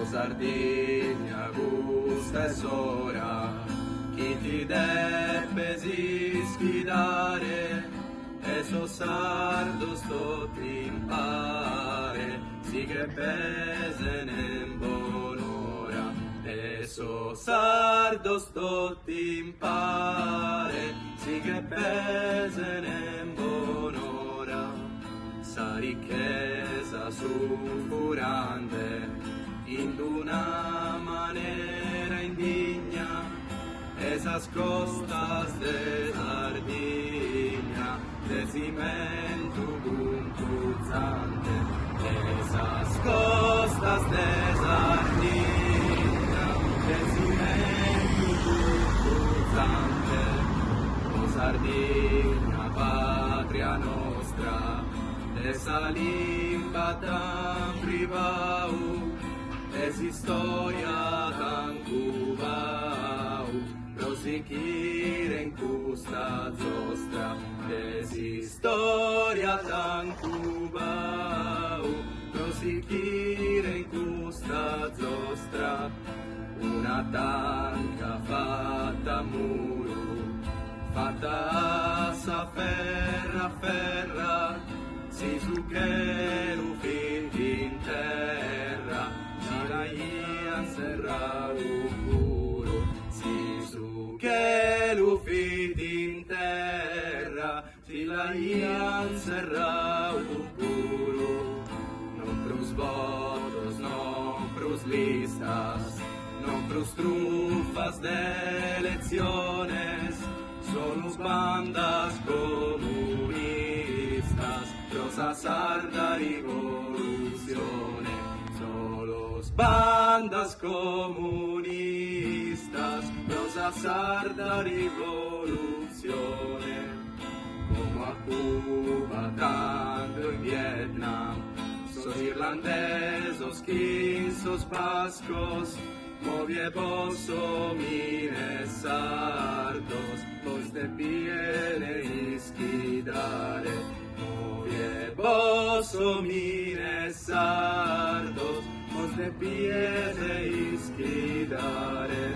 Sardigna gusta e sora, chi ti debbe si sfidare, e so sardo sto impare, si che pesene bonora, e so sardo sto impare, si che pesene bonora, sa ricchezza suffurante, in una manera indigna, esas costas de Sardigna, de cimento puntuzzante, esas costas de Sardigna, de cimento puntuzzante, o Sardigna, patria nostra, de salimba tan privau, es historia tan cubau, proseguire in custa zostra, es historia tan cubau, proseguire in custa zostra, una tanca fatta a muro, fatta a ferra, si su che lo finti in terra, Ian serra puro, si su che lo fidi in terra, si la Ian serra puro, non pros votos, non pros listas, non pros trufas de elecciones, solo bandas comunistas, pros azar da rivoluzione. Bandas comunistas, prosa sarda rivoluzione, como a Cuba, tanto in Vietnam, sos irlandesos, quinsos vascos, movie vos homines sardos, vos de piene isquidare, movie vos homines sardos, de piede isquidare.